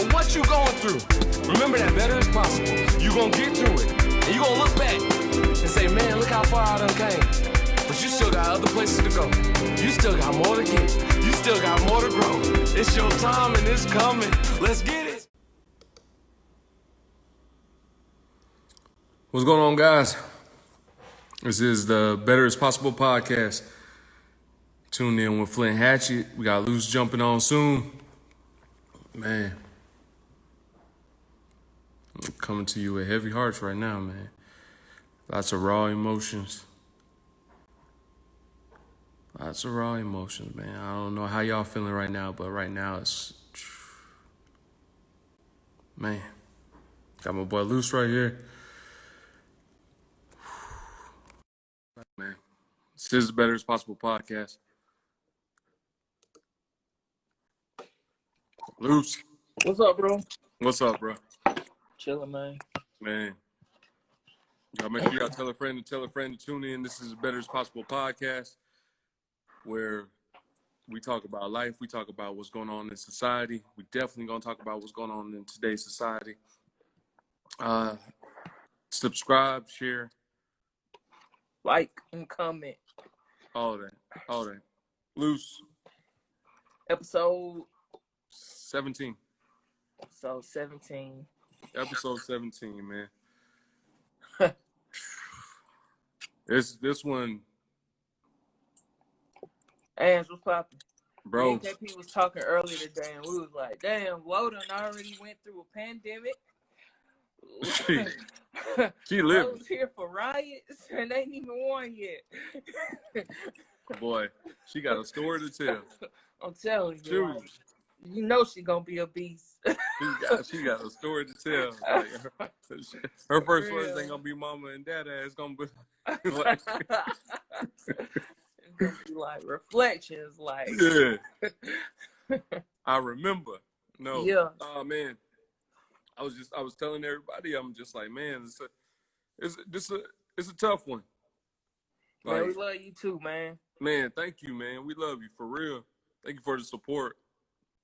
matter what you're going through, remember that better is possible. You're going to get through it. And you're going to look back and say, man, look how far I done came. But you still got other places to go. You still got more to get. You still got more to grow. It's your time and it's coming. Let's get it. What's going on, guys? This is the Better is Possible podcast. Tune in with Flint Hatchet. We got Loose jumping on soon. Man, I'm coming to you with heavy hearts right now, man. Lots of raw emotions. Lots of raw emotions, man. I don't know how y'all feeling right now, but right now it's... Man, got my boy Loose right here. Man, this is the Better is Possible podcast. Loose. What's up, bro? What's up, bro? Chilling, man. Man, y'all make sure y'all tell a friend to tune in. This is the Better is Possible podcast, where we talk about life. We talk about what's going on in society. We definitely gonna talk about what's going on in today's society. Subscribe, share, Like and comment. all that. Loose. Episode 17. Episode 17. Episode 17, man. This one, Ash, what's poppin'? bro. Me and KP was talking earlier today, and we was like, damn, Woden already went through a pandemic. She lived. I was here for riots, and they ain't even won yet. Boy, she got a story to tell. I'm telling you. Shoot. Like, you know she gonna be a beast. She got a story to tell. Like, her first words ain't gonna be mama and dada. It's gonna be like, It's gonna be like reflections, like yeah. I remember. No. Yeah. Oh man. I was telling everybody, I'm just like, man, it's a tough one. Like, Man, we love you too, man. Man, thank you, man. We love you for real. Thank you for the support.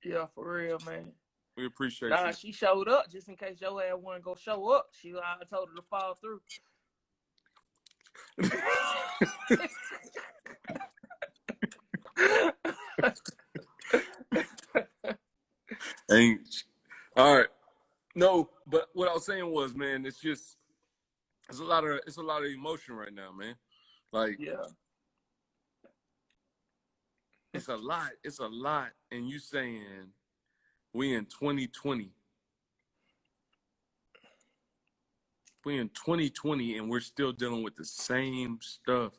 Yeah, for real, man. We appreciate Nah, you. she showed up just in case your ass want to go show up. I told her to fall through. Ain't. All right. No, but what I was saying was, man, it's a lot of emotion right now, man. Like, Yeah. it's a lot. And you saying we in 2020. We in 2020 and we're still dealing with the same stuff.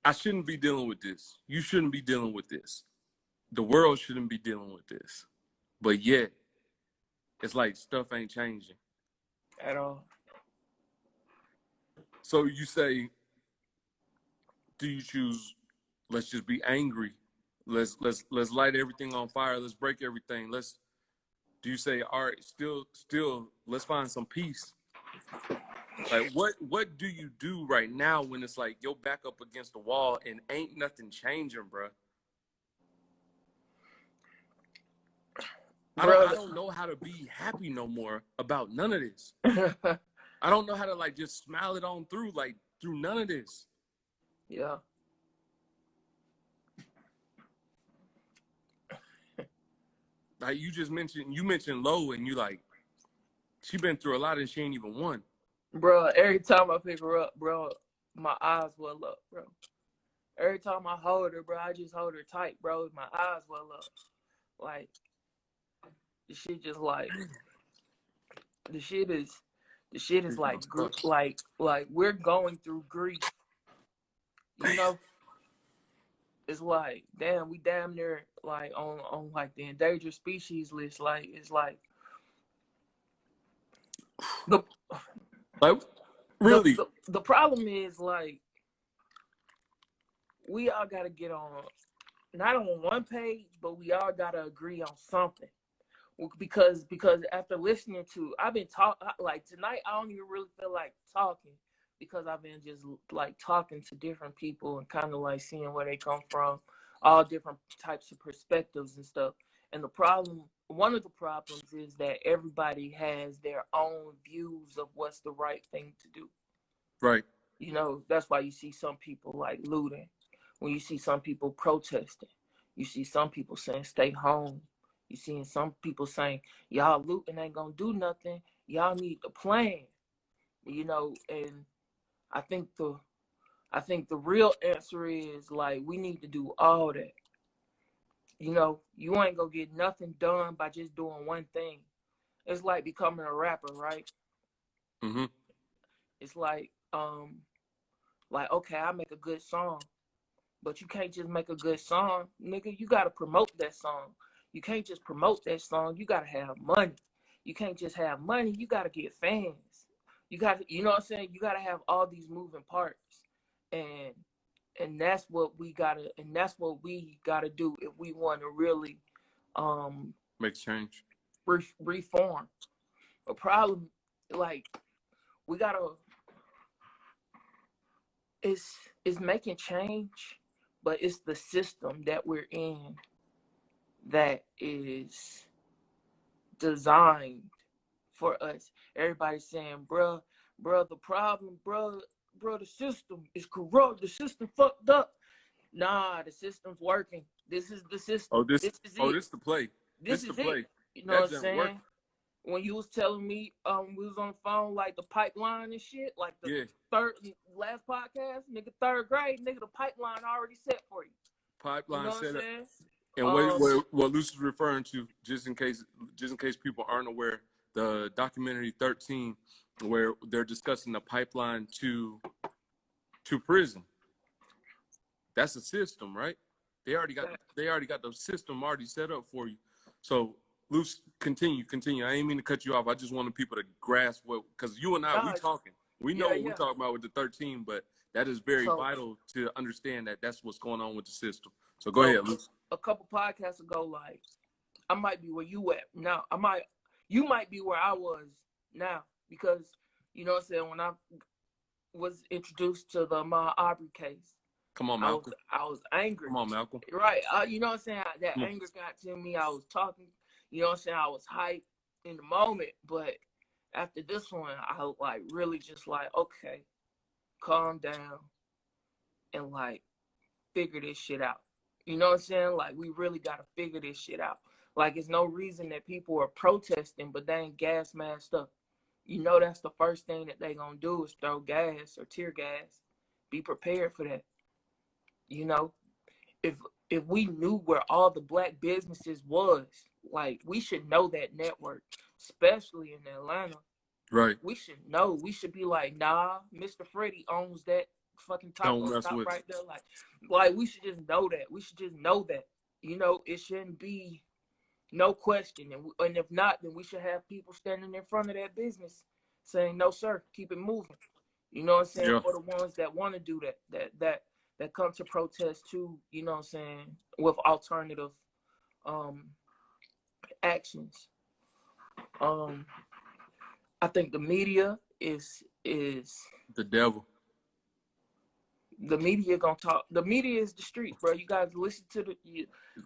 I shouldn't be dealing with this. You shouldn't be dealing with this. The world shouldn't be dealing with this. But yet, it's like stuff ain't changing. At all. So you say, do you choose, let's just be angry. Let's light everything on fire. Let's break everything. Do you say, all right, still, let's find some peace? Like, what do you do right now when it's like you're back up against the wall and ain't nothing changing, bro? I don't know how to be happy no more about none of this. I don't know how to like just smile it on through none of this. Yeah. Like you mentioned Lo, and you like, she been through a lot and she ain't even won. Bro, every time I pick her up, bro, my eyes well up, bro. Every time I hold her, bro, I just hold her tight, bro. My eyes well up. Like, the shit just like, the shit is like we're going through grief. You know? It's like, damn, we damn near like on like the endangered species list. Like, it's like Really? The problem is, like, we all got to get on, not on one page, but we all got to agree on something. Because after listening to, I've been like tonight, I don't even really feel like talking because I've been just like talking to different people and kind of like seeing where they come from, all different types of perspectives and stuff. And one of the problems is that everybody has their own views of what's the right thing to do. Right. You know, that's why you see some people like looting. When you see some people protesting, you see some people saying stay home. You seeing some people saying y'all looting ain't gonna do nothing. Y'all need the plan. You know, and I think the real answer is like we need to do all that. You know, you ain't gonna get nothing done by just doing one thing. It's like becoming a rapper, right? Mm-hmm. It's like okay, I make a good song, but you can't just make a good song, nigga. You gotta promote that song. You can't just promote that song. You gotta have money. You can't just have money. You gotta get fans. You got to, you know what I'm saying? You gotta have all these moving parts, and that's what we gotta do if we want to really Make change. reform. A problem like we gotta is making change, but it's the system that we're in that is designed for us. Everybody's saying, bruh, the problem, bruh, the system is corrupt. The system fucked up. Nah, the system's working. This is the system. Oh, this is this the play. This the is play. it. You know That what I'm doesn't saying? work. When you was telling me, we was on the phone, like the pipeline and shit, like the last podcast, nigga, third grade, nigga, the pipeline already set for you. Pipeline You know what I'm set up. saying? And what Lucy's referring to, just in case people aren't aware, the documentary 13, where they're discussing the pipeline to prison. That's a system, right? They already got the system already set up for you. So Lucy, continue. I ain't mean to cut you off. I just wanted people to grasp because you and I, we talking. We know what we're talking about with the 13, but that is very vital to understand that that's what's going on with the system. So go ahead, Lucy. A couple podcasts ago, like, I might be where you at now. You might be where I was now, because, you know what I'm saying, when I was introduced to the Ahmaud Arbery case, come on, Malcolm. I was angry. Come on, Malcolm. Right. You know what I'm saying? That anger got to me. I was talking, you know what I'm saying? I was hyped in the moment, but after this one, I like really just like, okay, calm down and like figure this shit out. You know what I'm saying? Like, we really got to figure this shit out. Like, it's no reason that people are protesting, but they ain't gas masked up. You know, that's the first thing that they gonna do is throw gas or tear gas. Be prepared for that. You know, if we knew where all the black businesses was, like, we should know that network, especially in Atlanta. Right. We should know. We should be like, nah, Mr. Freddie owns that fucking taco stop right there. Like we should just know that. We should just know that. You know, it shouldn't be no question. And if not, then we should have people standing in front of that business saying, no, sir, keep it moving. You know what I'm saying? Yeah. For the ones that want to do that come to protest too, you know what I'm saying, with alternative actions. I think the media is the devil. The media gonna talk. The media is the streets, bro. You guys listen to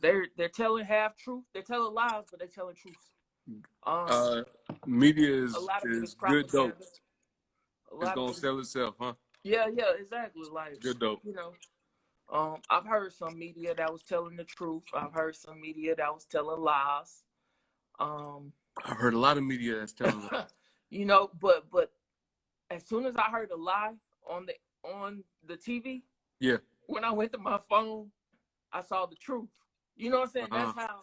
they're telling half truth. They're telling lies, but they're telling truth. Media is a lot of it is good dope. It's gonna sell itself, huh? Yeah, exactly. Like, good dope. You know, I've heard some media that was telling the truth. I've heard some media that was telling lies. I've heard a lot of media that's telling lies. You know, but as soon as I heard a lie on the TV, yeah, when I went to my phone, I saw the truth. You know what I'm saying? That's how,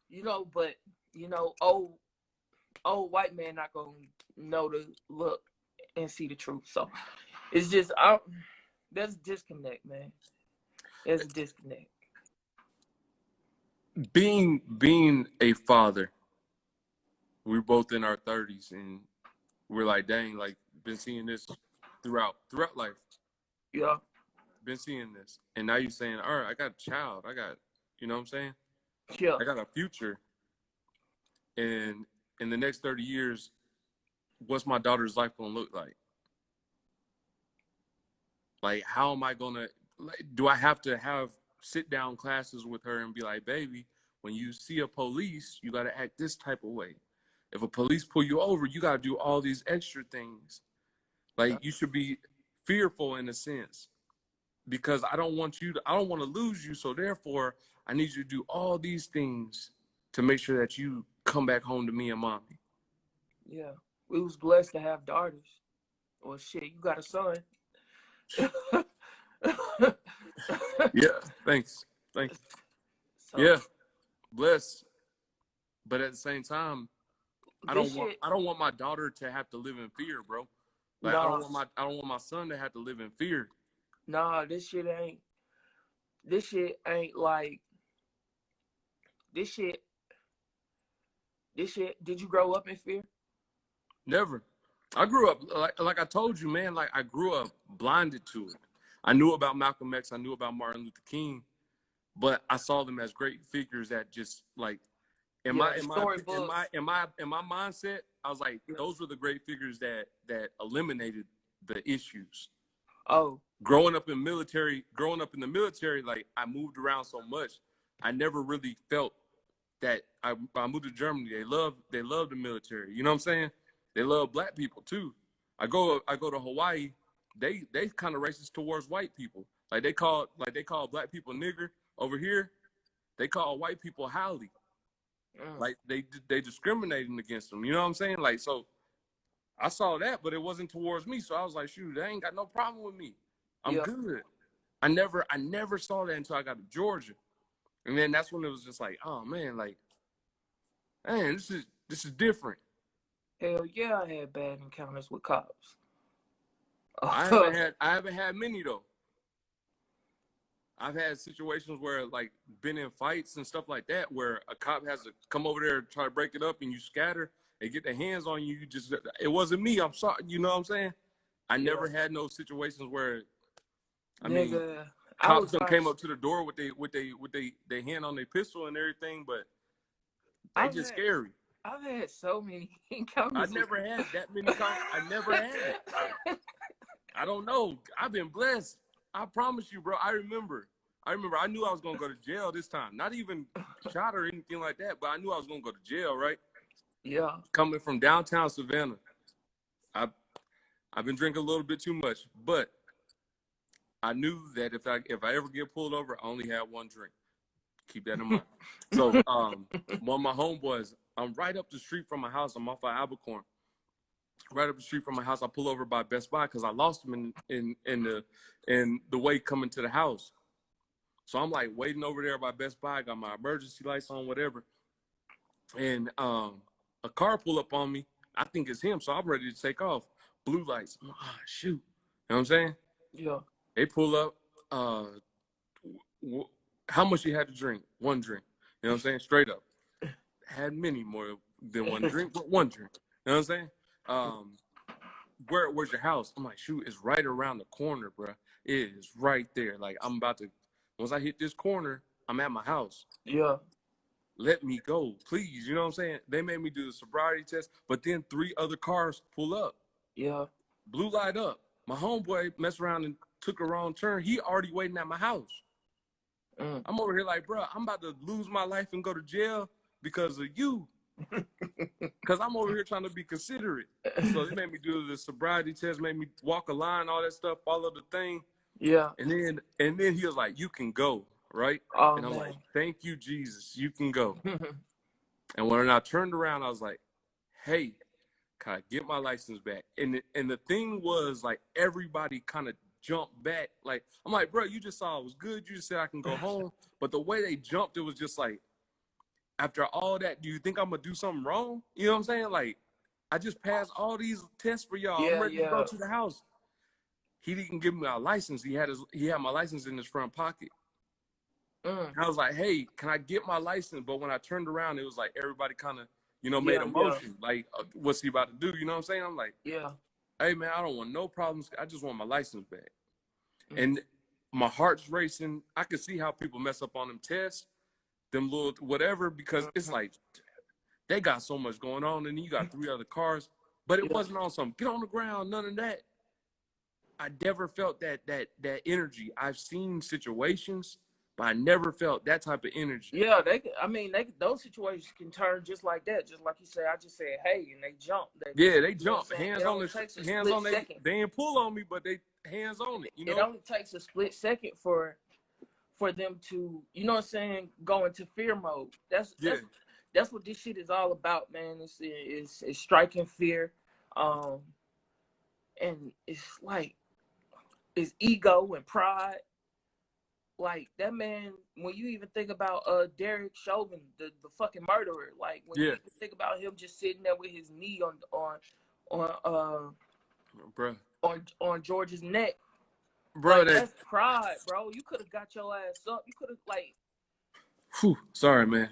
you know, but, you know, old white man not going to know to look and see the truth. So it's just, there's a disconnect, man. There's a disconnect. Being a father, we're both in our 30s, and we're like, dang, like, been seeing this throughout life. Yeah. Been seeing this. And now you're saying, all right, I got a child. I got, you know what I'm saying? Yeah. I got a future. And in the next 30 years, what's my daughter's life going to look like? Like, how am I going to, like, do I have to have sit-down classes with her and be like, baby, when you see a police, you got to act this type of way. If a police pull you over, you got to do all these extra things. Like, you should be fearful in a sense, because I don't want to lose you. So therefore, I need you to do all these things to make sure that you come back home to me and mommy. Yeah. We was blessed to have daughters. Well, shit, you got a son. Yeah, thanks. So, yeah, bless. But at the same time, I don't want my daughter to have to live in fear, bro. Like, I don't want my son to have to live in fear. Nah, this shit ain't like this shit. Did you grow up in fear? Never. I grew up like I told you, man. Like, I grew up blinded to it. I knew about Malcolm X. I knew about Martin Luther King, but I saw them as great figures that just like in my mindset, I was like, those were the great figures that eliminated the issues. Oh, growing up in the military, like, I moved around so much, I never really felt that. I moved to Germany. They love the military. You know what I'm saying? They love black people too. I go to Hawaii. They kind of racist towards white people. Like, they call black people nigger. Over here, they call white people haole. Like, they discriminating against them. You know what I'm saying? Like, so I saw that, but it wasn't towards me. So I was like, shoot, they ain't got no problem with me. I'm good. I never saw that until I got to Georgia. And then that's when it was just like, oh man, like, man, this is different. Hell yeah, I had bad encounters with cops. I haven't had many though. I've had situations where, like, been in fights and stuff like that, where a cop has to come over there and try to break it up, and you scatter and get their hands on you. It wasn't me. I'm sorry. You know what I'm saying? I never had no situations where, I mean, cops came up to the door with they hand on their pistol and everything, but they just scary. I've had so many encounters. I never had that many encounters. I never had it. I don't know. I've been blessed. I promise you, bro. I remember. I knew I was gonna go to jail this time. Not even shot or anything like that, but I knew I was gonna go to jail, right? Yeah. Coming from downtown Savannah, I've been drinking a little bit too much, but I knew that if I ever get pulled over, I only had one drink. Keep that in mind. So, one of my homeboys, I'm right up the street from my house. I'm off of Albuquerque. Right up the street from my house, I pull over by Best Buy because I lost him in the way coming to the house. So I'm like waiting over there by Best Buy, got my emergency lights on, whatever. And a car pull up on me. I think it's him, so I'm ready to take off. Blue lights. I'm like, oh, shoot. You know what I'm saying? Yeah. They pull up. How much you had to drink? One drink. You know what I'm saying? Straight up. Had many more than one drink, but one drink. You know what I'm saying? Where's your house? I'm like, shoot, it's right around the corner, bro. It is right there. Like, I'm about to, once I hit this corner, I'm at my house. Yeah. Let me go, please. You know what I'm saying? They made me do the sobriety test, but then 3 other cars pull up. Yeah. Blue light up. My homeboy messed around and took a wrong turn. He already waiting at my house. I'm over here like, bro, I'm about to lose my life and go to jail because of you. Because I'm over here trying to be considerate. So they made me do the sobriety test, made me walk a line, all that stuff, follow the thing. Yeah. And then he was like, you can go, right? Oh, and I'm man. like, thank you, Jesus, you can go. And when I turned around, I was like, hey, can I get my license back? And the thing was, like, everybody kind of jumped back. Like, I'm like, bro, you just saw it was good. You just said I can go home. But the way they jumped, it was just like, after all that, do you think I'm going to do something wrong? You know what I'm saying? Like, I just passed all these tests for y'all. Yeah, I'm ready to go to the house. He didn't give me my license. He had my license in his front pocket. I was like, hey, can I get my license? But when I turned around, it was like everybody kind of, made a motion. Like, what's he about to do? You know what I'm saying? I'm like, hey, man, I don't want no problems. I just want my license back. And my heart's racing. I could see how people mess up on them tests, them little whatever, because it's like they got so much going on, and then you got 3 other cars. But it wasn't on some get on the ground, none of that. I never felt that energy. I've seen situations but I never felt that type of energy. Yeah, those situations can turn just like that. Just like you said, I just said, hey, and they jump. They you know jump. Hands on the hands on they. They ain't pull on me, but they hands on it. It only takes a split second for them to, you know what I'm saying, go into fear mode. That's what this shit is all about, man. It's striking fear, and it's like it's ego and pride. Like that man, when you even think about Derek Chauvin, the fucking murderer, like when you even think about him just sitting there with his knee on George's neck. Bro, like, that's pride, bro. You could have got your ass up. You could have Whew, sorry, man.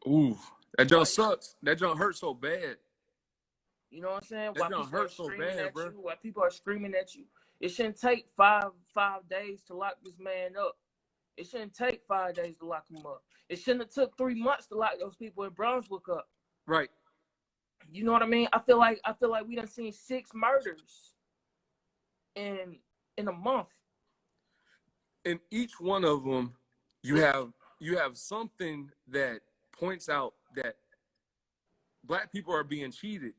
Ooh, that junk sucks. That junk hurts so bad. You know what I'm saying? That junk hurts so bad, bro. While people are screaming at you, it shouldn't take five days to lock this man up. It shouldn't take 5 days to lock him up. It shouldn't have took 3 months to lock those people in Brunswick up. Right. You know what I mean? I feel like we done seen 6 murders in a month. In each one of them, you have something that points out that black people are being cheated.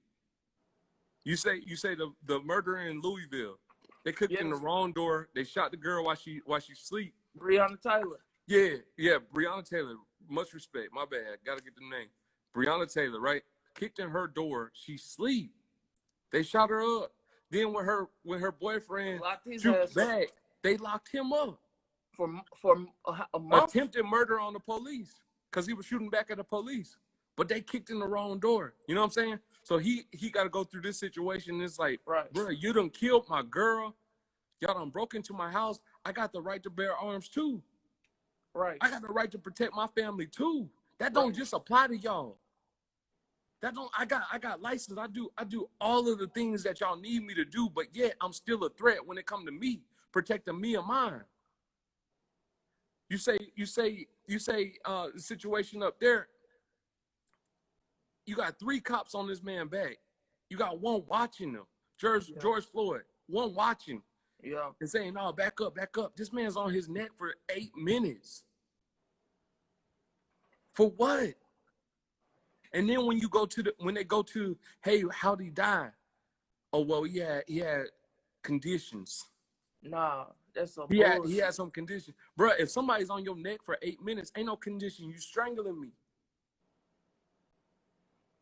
You say the murder in Louisville, they cooked in the wrong door. They shot the girl while she sleep. Breonna Taylor. Yeah, Breonna Taylor. Much respect. My bad. Gotta get the name. Breonna Taylor, right? Kicked in her door. She sleep. They shot her up. Then when her boyfriend shoot back, they locked him up for a month. Attempted murder on the police because he was shooting back at the police. But they kicked in the wrong door. You know what I'm saying? So he got to go through this situation. It's like, bro, you done killed my girl. Y'all done broke into my house. I got the right to bear arms too. Right. I got the right to protect my family too. That don't just apply to y'all. I got license. I do all of the things that y'all need me to do, but yet I'm still a threat when it come to me, protecting me and mine. You say the situation up there, you got 3 cops on this man back. You got one watching them. George Floyd, one watching. Yeah. And saying, no, back up. This man's on his neck for 8 minutes. For what? And then when they go to, hey, how'd he die? Oh, well, he had conditions. Nah, that's a bullshit. He had some conditions. Bro, if somebody's on your neck for 8 minutes, ain't no condition. You strangling me.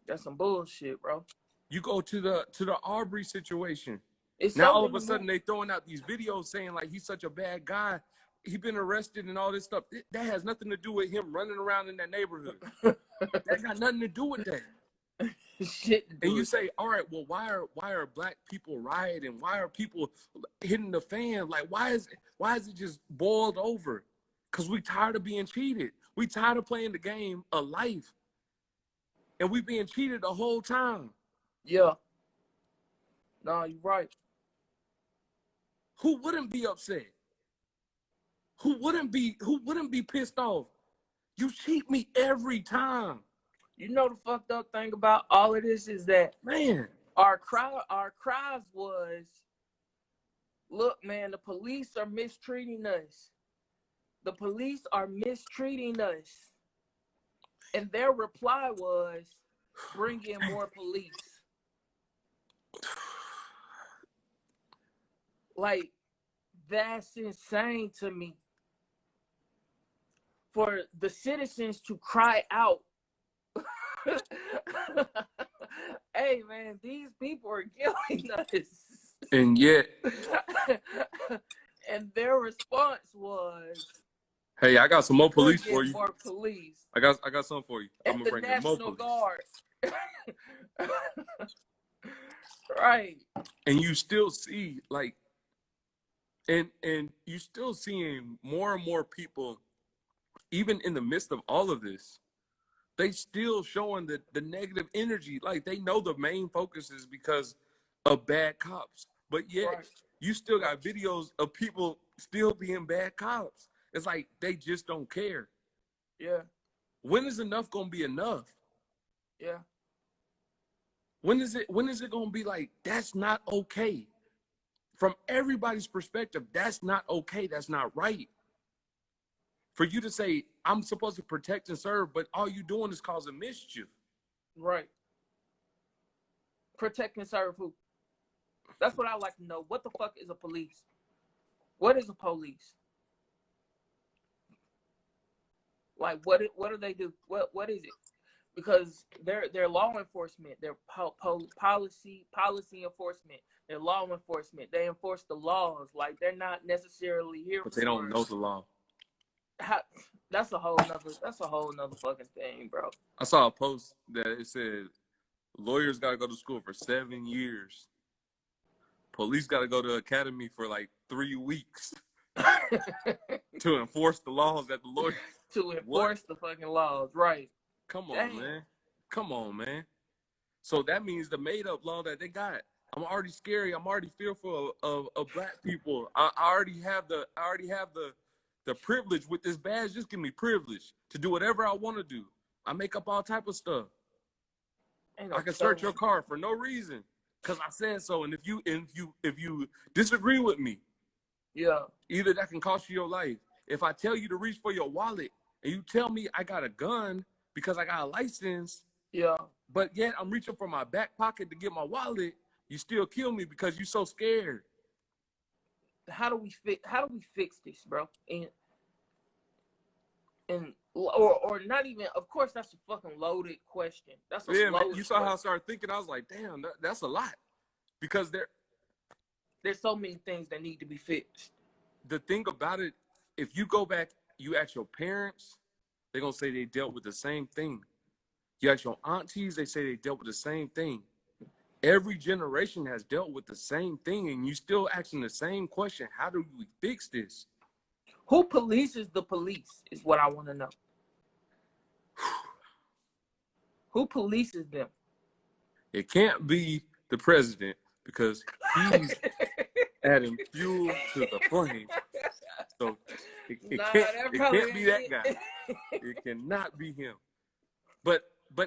That's some bullshit, bro. You go to the Arbery situation. It's now all of a sudden they throwing out these videos saying like he's such a bad guy. He been arrested and all this stuff. That has nothing to do with him running around in that neighborhood. That got nothing to do with that. Shit. And you say, all right, well, why are black people rioting? Why are people hitting the fan? Like, why is it just boiled over? Because we tired of being cheated. We tired of playing the game of life. And we being cheated the whole time. Yeah. No, you're right. Who wouldn't be upset? Who wouldn't be pissed off? You cheat me every time. You know the fucked up thing about all of this is that, man, our cries was, look, man, the police are mistreating us. The police are mistreating us. And their reply was, bring in more police. Like, that's insane to me. For the citizens to cry out, hey, man, these people are killing us. And yet. And their response was, hey, I got some more police for you. More police. I got some for you. I'm gonna bring in more police. Guard. Right. And you still see like, and you still seeing more and more people, even in the midst of all of this, they still showing the negative energy. Like they know the main focus is because of bad cops, but yet you still got videos of people still being bad cops. It's like they just don't care. Yeah. When is enough gonna be enough? Yeah. When is it gonna be like, that's not okay? From everybody's perspective, that's not okay. That's not right. for you to say, I'm supposed to protect and serve, but all you doing is causing mischief. Right. Protect and serve who? That's what I like to know. What the fuck is a police? What is a police? Like, what do they do? What is it? Because they're law enforcement. They're policy enforcement. They're law enforcement. They enforce the laws. Like, they're not necessarily here. But they don't know the law. That's a whole nother fucking thing, bro. I saw a post that it said lawyers got to go to school for 7 years. Police got to go to academy for like 3 weeks to enforce the laws that the lawyers. To enforce the fucking laws, right? Come on, man. So that means the made-up law that they got. I'm already scary. I'm already fearful of black people. I already have the privilege with this badge. Just give me privilege to do whatever I want to do. I make up all type of stuff. I can search your car for no reason because I said so. And if you disagree with me, yeah, either that can cost you your life. If I tell you to reach for your wallet and you tell me I got a gun because I got a license, yeah, but yet I'm reaching for my back pocket to get my wallet, you still kill me because you're so scared. How do we fix this, bro? Or not even. Of course, that's a fucking loaded question. That's a man, you saw question. how I started thinking. I was like, damn, that's a lot, because there's so many things that need to be fixed. The thing about it, if you go back, you ask your parents, they're gonna say they dealt with the same thing. You ask your aunties, they say they dealt with the same thing. Every generation has dealt with the same thing, and you still asking the same question. How do we fix this? Who polices the police is what I want to know. Who polices them? It can't be the president because he's adding fuel to the flame. So it can't be that guy. It cannot be him. But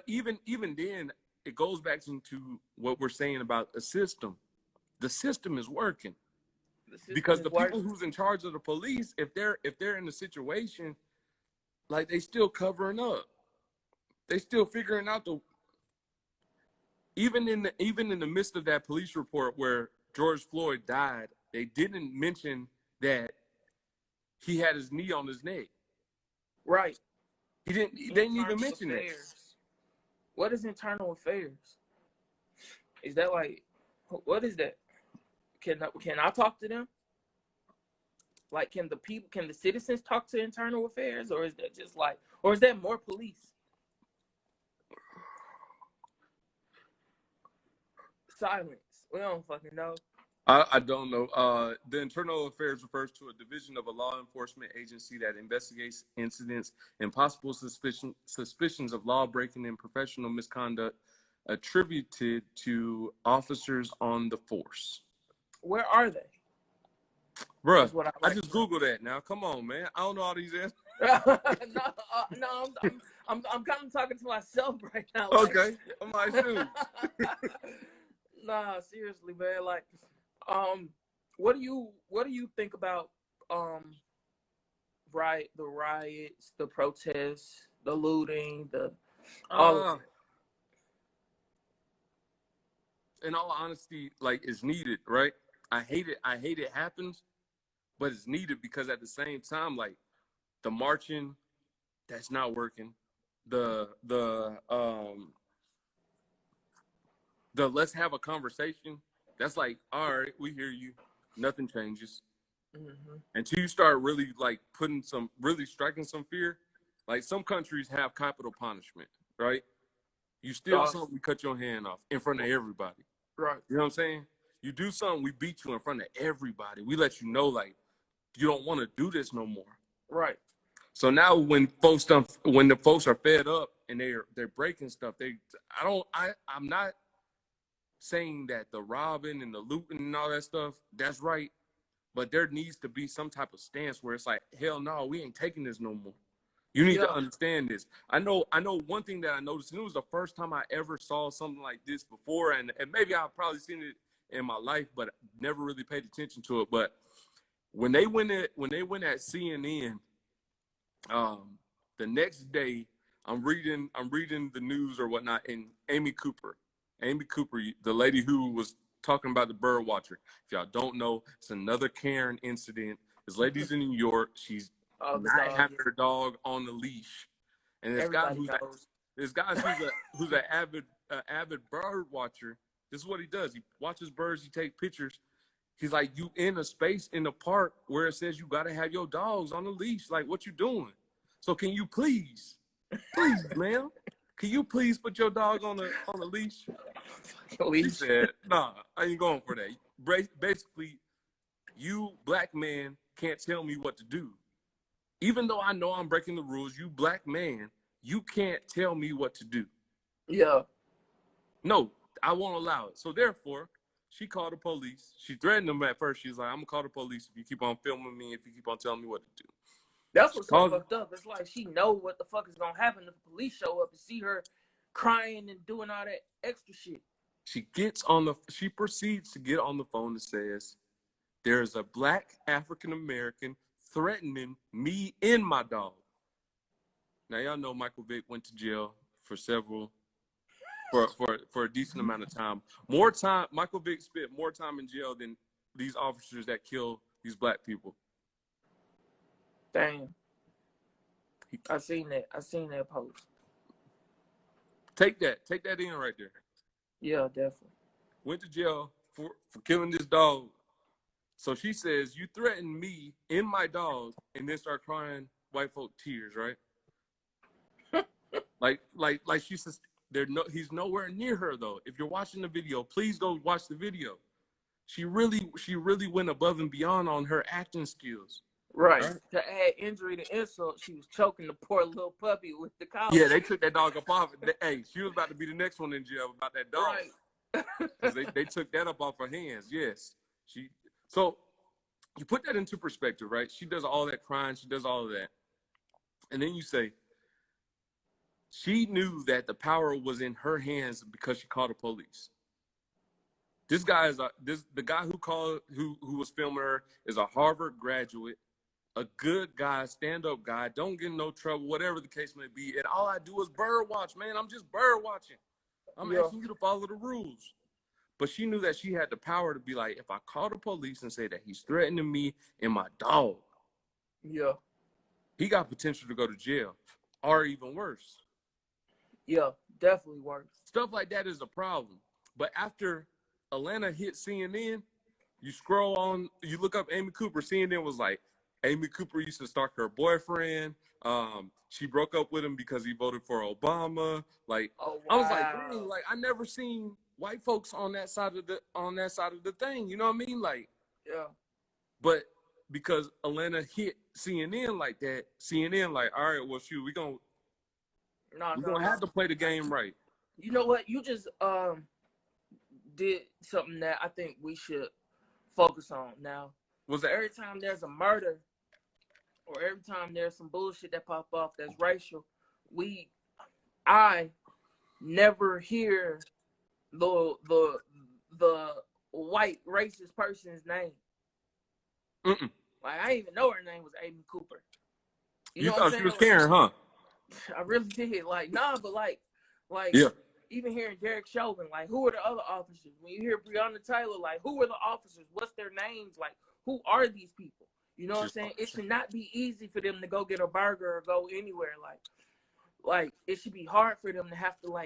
even then, it goes back into what we're saying about the system. The system is working. Because the people who's in charge of the police, if they're in the situation, like, they still covering up. They still figuring out even in the midst of that police report where George Floyd died, they didn't mention that he had his knee on his neck. Right. They didn't even mention it. What is internal affairs? Is that like, what is that? Can I talk to them? Like, can the citizens talk to internal affairs, or is that just like, or is that more police? Silence. We don't fucking know. I don't know. The internal affairs refers to a division of a law enforcement agency that investigates incidents and possible suspicions of law breaking and professional misconduct attributed to officers on the force. Where are they? Bruh, I just Googled that now. Come on, man. I don't know all these answers. No, I'm kind of talking to myself right now. Like, okay. I'm like, dude. Nah, seriously, man. Like, what do you think about the riots, the protests, the looting, all of it? In all honesty, like, it's needed, right? I hate it happens, but it's needed because at the same time, like, the marching, that's not working. The let's have a conversation, that's like, all right, we hear you. Nothing changes. Mm-hmm. Until you start really, like, striking some fear. Like, some countries have capital punishment, right? You steal something, we cut your hand off in front of everybody. Right. You know what I'm saying? You do something, we beat you in front of everybody. We let you know, like, you don't want to do this no more. Right. So now when the folks are fed up and they're breaking stuff, I'm not saying that the robbing and the looting and all that stuff, that's right. But there needs to be some type of stance where it's like, hell no, we ain't taking this no more. You need to understand this. I know one thing that I noticed, and it was the first time I ever saw something like this before, and maybe I've probably seen it in my life, but never really paid attention to it. But when they went at CNN The next day, I'm reading the news or whatnot, and Amy Cooper, the lady who was talking about the bird watcher. If y'all don't know, it's another Karen incident. This lady's in New York. She's not having her dog on the leash, and this guy who's an avid bird watcher. This is what he does. He watches birds. He takes pictures. He's like, you in a space in the park where it says you got to have your dogs on the leash. Like, what you doing? So can you please, ma'am, can you please put your dog on the leash? He said, nah, I ain't going for that. Basically, you black man can't tell me what to do. Even though I know I'm breaking the rules, you black man, you can't tell me what to do. Yeah. No, I won't allow it. So therefore, she called the police. She threatened them at first. She's like, I'm going to call the police if you keep on filming me, if you keep on telling me what to do. That's what's so fucked up. It's like she know what the fuck is going to happen if the police show up and see her crying and doing all that extra shit. She proceeds to get on the phone and says, there's a black African-American threatening me and my dog. Now, y'all know Michael Vick went to jail for a decent amount of time. Michael Vick spent more time in jail than these officers that kill these black people. Damn. I seen that post. Take that in right there. Yeah, definitely. Went to jail for killing this dog. So she says, you threatened me and my dog, and then start crying white folk tears, right? like she says, he's nowhere near her though. If you're watching the video, please go watch the video. She really went above and beyond on her acting skills. Right. To add injury to insult, she was choking the poor little puppy with the collar. Yeah, they took that dog up off. Hey, she was about to be the next one in jail about that dog. Right. they took that up off her hands. Yes. So you put that into perspective, right? She does all that crying. She does all of that. And then you say, she knew that the power was in her hands because she called the police. This guy the guy who was filming her is a Harvard graduate, a good guy, stand-up guy, don't get in no trouble, whatever the case may be. And all I do is bird watch, man. I'm just bird watching. I'm asking you to follow the rules. But she knew that she had the power to be like, if I call the police and say that he's threatening me and my dog, he got potential to go to jail, or even worse. Yeah, definitely worse. Stuff like that is a problem. But after Atlanta hit CNN, you scroll on, you look up Amy Cooper. CNN was like, Amy Cooper used to stalk her boyfriend. She broke up with him because he voted for Obama. Like, oh, wow. I was like, dang, like I never seen white folks on that side of the thing. You know what I mean? Like, yeah. But because Atlanta hit CNN like that, CNN like, all right, well, shoot, we're gonna have to play the game right. You know what? You just did something that I think we should focus on now. Was that every time there's a murder or every time there's some bullshit that pop off that's racial, I never hear the white racist person's name. Mm-mm. Like I didn't even know her name was Amy Cooper. You thought she was Karen, huh? I really did. Like, nah, but like yeah. Even hearing Derek Chauvin, like, who are the other officers? When you hear Breonna Taylor, like, who are the officers? What's their names? Like, who are these people? You know what I'm saying? It should not be easy for them to go get a burger or go anywhere. Like it should be hard for them to have to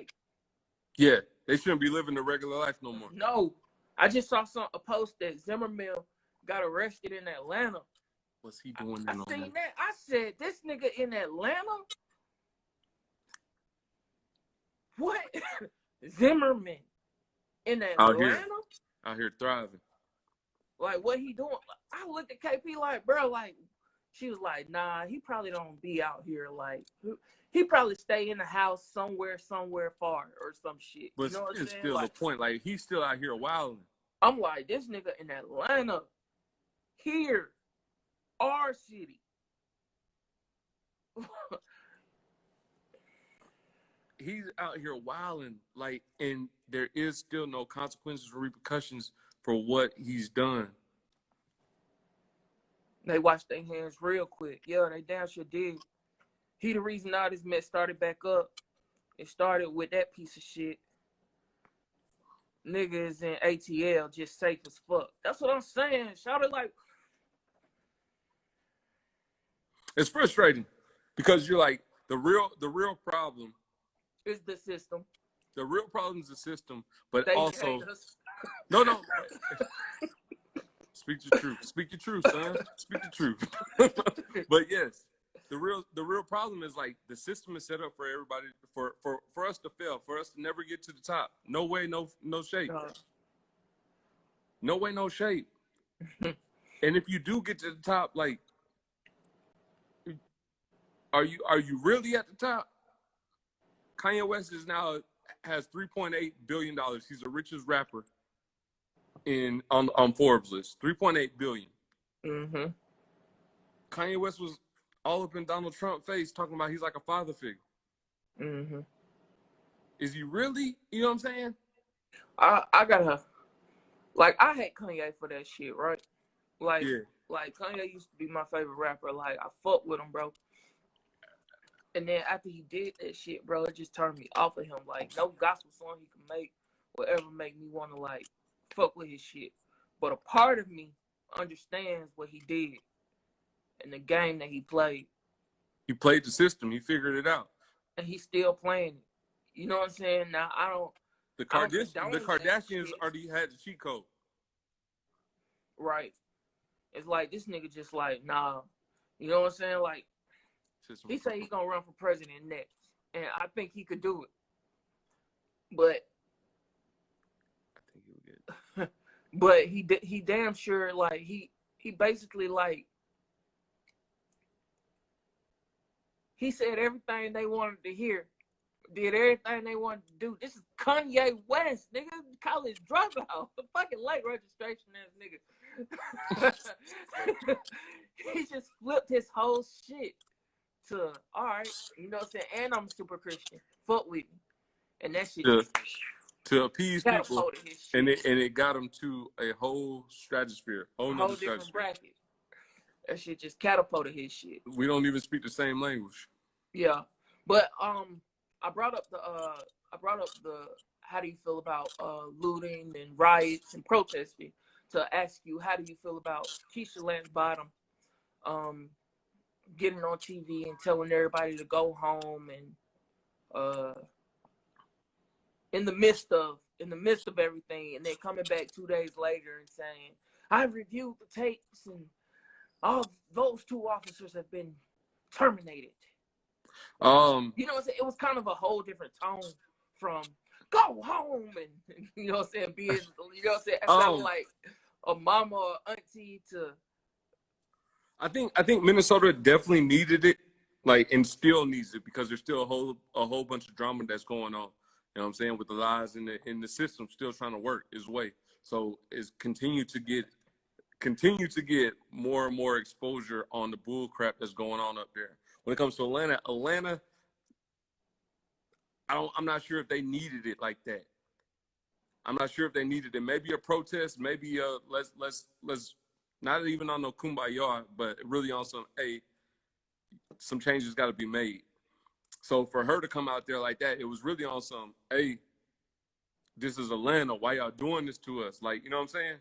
Yeah, they shouldn't be living the regular life no more. No, I just saw a post that Zimmerman got arrested in Atlanta. What's he doing? I seen that. I said, this nigga in Atlanta. What? Zimmerman in Atlanta? Out here thriving. Like, what he doing? I looked at KP like, bro, like, she was like, nah, he probably don't be out here. Like, he probably stay in the house somewhere far or some shit. But you know what I'm saying? Still the point. Like, he's still out here wilding. I'm like, this nigga in Atlanta, here, our city. He's out here wilding, like, and there is still no consequences or repercussions for what he's done. They wash their hands real quick. Yeah, they damn sure did. He the reason all this mess started back up. It started with that piece of shit. Niggas in ATL just safe as fuck. That's what I'm saying. Shout it like. It's frustrating because you're like the real problem. Is the system. The real problem is the system, but They also hate us. no. Speak the truth. Speak the truth, son. Speak the truth. But yes, the real problem is like the system is set up for everybody for us to fail, for us to never get to the top. No way, no shape. No way, no shape. And if you do get to the top, like, are you really at the top? Kanye West has $3.8 billion. He's the richest rapper on Forbes list. 3.8 billion. Mm-hmm. Kanye West was all up in Donald Trump's face talking about he's like a father figure. Mm-hmm. Is he really? You know what I'm saying? I gotta, like, I hate Kanye for that shit, right? Like, Yeah. like Kanye used to be my favorite rapper. Like, I fuck with him, bro. And then after he did that shit, bro, it just turned me off of him. Like, no gospel song he can make will ever make me want to, like, fuck with his shit. But a part of me understands what he did and the game that he played. He played the system. He figured it out. And he's still playing it. You know what I'm saying? Now, The I don't condone that Kardashians shit. already had the cheat code. Right. It's like, this nigga just like, nah. You know what I'm saying? Like, System. he said he's going to run for president next. And I think he could do it. But I think he'll get it. but he damn sure, like, he basically, like, he said everything they wanted to hear, did everything they wanted to do. This is Kanye West, nigga, college dropout, the fucking late registration ass nigga. He just flipped his whole shit to, all right, you know what I'm saying, and I'm super Christian, fuck with me, and that shit to appease people, catapulted his shit. and it got him to a whole stratosphere, whole different bracket. That shit just catapulted his shit. We don't even speak the same language. Yeah, but I brought up the how do you feel about looting and riots and protesting to ask you, how do you feel about Keisha Lance Bottom getting on TV and telling everybody to go home, and in the midst of everything, and then coming back 2 days later and saying, I reviewed the tapes and all those 2 officers have been terminated. You know what I'm saying? It was kind of a whole different tone from go home and you know what I'm saying, being, you know what I'm saying, it sounded like a mama or auntie to. I think Minnesota definitely needed it, like, and still needs it, because there's still a whole bunch of drama that's going on. You know what I'm saying, with the lies in the system still trying to work its way. So it's continue to get more and more exposure on the bull crap that's going on up there. When it comes to Atlanta, I'm not sure if they needed it like that. I'm not sure if they needed it. Maybe a protest, maybe let's not even on no kumbaya, but really on some changes got to be made. So for her to come out there like that, it was really on some, hey, this is Atlanta. Why y'all doing this to us? Like, you know what I'm saying?